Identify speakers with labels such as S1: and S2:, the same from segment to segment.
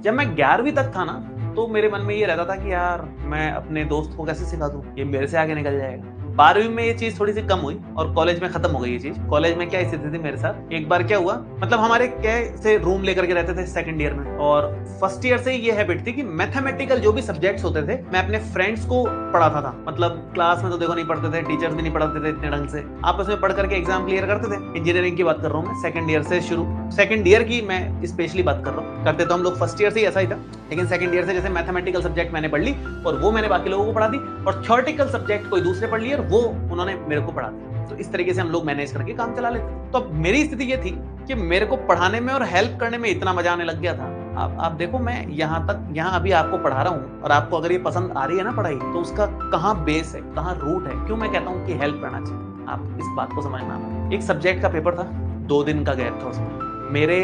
S1: जब मैं 11वीं तक था ना, तो मेरे मन में ये रहता था कि यार मैं अपने दोस्त को कैसे सिखा दूं, ये मेरे से आगे निकल जाएगा। 12वीं में ये चीज थोड़ी सी कम हुई और कॉलेज में खत्म हो गई ये चीज। कॉलेज में क्या स्थिति थी मेरे साथ, एक बार क्या हुआ, मतलब हमारे कैसे रूम लेकर के रहते थे सेकंड ईयर में, और फर्स्ट ईयर से ये हैबिट थी कि मैथमेटिकल जो भी सब्जेक्ट्स होते थे मैं अपने फ्रेंड्स को पढ़ाता था। मतलब क्लास में तो देखो नहीं पढ़ते थे, टीचर्स भी नहीं पढ़ाते थे इतने ढंग से, आपस में पढ़ करके एग्जाम क्लियर करते थे। इंजीनियरिंग की बात कर रहा हूँ मैं, सेकंड ईयर से शुरू, सेकंड ईयर की मैं स्पेशली बात कर रहा हूँ। करते तो हम लोग फर्स्ट ईयर से ही ऐसा ही था, लेकिन सेकंड ईयर से जैसे मैथमेटिकल सब्जेक्ट मैंने पढ़ ली और वो मैंने बाकी लोगों को पढ़ा दी, और थ्योरेटिकल सब्जेक्ट कोई दूसरे पढ़ लिए और वो उन्होंने मेरे को पढ़ा दिया। तो इस तरीके से हम लोग मैनेज करके काम चला लेते। तो अब मेरी स्थिति ये थी कि मेरे को पढ़ाने में और हेल्प करने में इतना मजा आने लग गया था। आप देखो, मैं यहाँ अभी आपको पढ़ा रहा हूँ, और आपको अगर ये पसंद आ रही है ना पढ़ाई, तो उसका कहाँ बेस है, कहाँ रूट है, क्यों मैं कहता हूँ कि हेल्प करना चाहिए। आप इस बात को समझना। एक सब्जेक्ट का पेपर था, 2 दिन का गैप था उसमें, मेरे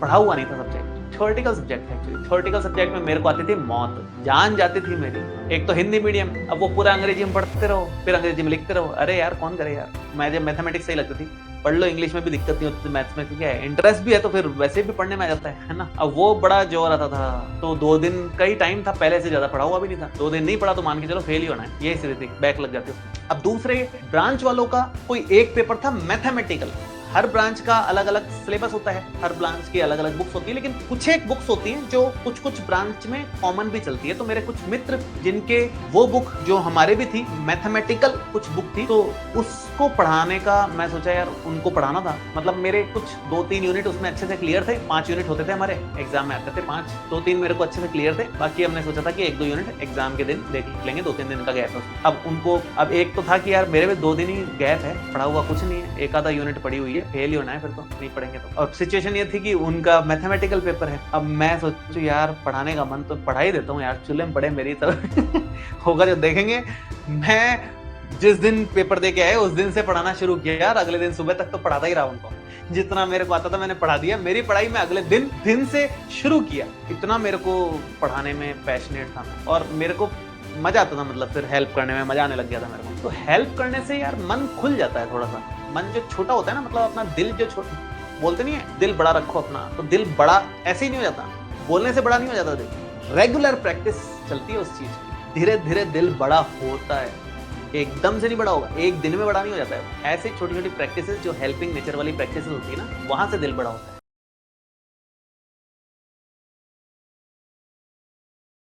S1: पढ़ा हुआ नहीं था सब्जेक्ट, थ्योरेटिकल सब्जेक्ट था एक्चुअली। थ्योरेटिकल सब्जेक्ट में मेरे को आती थी मौत, जान जाती थी मेरी। एक तो हिंदी मीडियम, अब वो पूरा अंग्रेजी में पढ़ते रहो, फिर अंग्रेजी में लिखते रहो। अरे यार कौन करे यार। मैं जब मैथमेटिक्स सही लगती थी, पढ़ लो, इंग्लिश में भी दिक्कत नहीं होती, मैथ्स में क्योंकि इंटरेस्ट भी है तो फिर वैसे भी पढ़ने में आ जाता है ना। अब वो बड़ा जोर आता था, तो 2 दिन का ही टाइम था, पहले से ज्यादा पढ़ा हुआ भी नहीं था। 2 दिन नहीं पढ़ा तो मान के चलो फेल ही होना है, यही स्थिति थी, बैक लग जाती है। अब दूसरे ब्रांच वालों का कोई एक पेपर था मैथमेटिकल। हर ब्रांच का अलग अलग सिलेबस होता है, हर ब्रांच की अलग अलग बुक्स होती है, लेकिन कुछ एक बुक्स होती हैं जो कुछ कुछ ब्रांच में कॉमन भी चलती है। तो मेरे कुछ मित्र जिनके वो बुक जो हमारे भी थी, मैथमेटिकल कुछ बुक थी, तो उसको पढ़ाने का मैं सोचा यार उनको पढ़ाना था। मतलब मेरे कुछ 2-3 यूनिट उसमें अच्छे से क्लियर थे, 5 यूनिट होते थे हमारे, एग्जाम में आते थे 5, 2-3 मेरे को अच्छे से क्लियर थे। बाकी हमने सोचा था कि 1-2 यूनिट एग्जाम के दिन देख लेंगे, 2-3 दिन का गैप है। अब उनको, अब एक तो था कि यार मेरे में 2 दिन ही गैप है, पढ़ा हुआ कुछ नहीं है, एक आधा यूनिट पढ़ी हुई है, फेल ही होना है फिर तो, नहीं पढ़ेंगे तो। अब सिचुएशन ये थी कि उनका मैथमेटिकल पेपर है। अब मैं सोचू यार पढ़ाने का मन तो पढ़ा ही देता हूँ यार, चूल्हे में पड़े मेरी तरफ होगा जो देखेंगे। मैं जिस दिन पेपर दे के आए उस दिन से पढ़ाना शुरू किया यार, अगले दिन सुबह तक तो पढ़ाता ही रहा उनको, जितना मेरे को आता था मैंने पढ़ा दिया। मेरी पढ़ाई में अगले दिन से शुरू किया, इतना मेरे को पढ़ाने में पैशनेट था मैं, और मेरे को मजा आता था, मतलब फिर हेल्प करने में मजा आने लग गया था मेरे को। तो हेल्प करने से यार मन खुल जाता है थोड़ा सा। मन जो छोटा होता है ना, मतलब अपना दिल जो छोटा, बोलते नहीं है दिल बड़ा रखो अपना, तो दिल बड़ा ऐसे ही नहीं हो जाता, बोलने से बड़ा नहीं हो जाता दिल। रेगुलर प्रैक्टिस चलती है उस चीज की, धीरे धीरे दिल बड़ा होता है, एकदम से नहीं बड़ा होगा, एक दिन में बड़ा नहीं हो जाता है। ऐसे छोटी छोटी प्रैक्टिसेस जो हेल्पिंग नेचर वाली प्रैक्टिसेस होती है ना, वहां से दिल बड़ा होता है।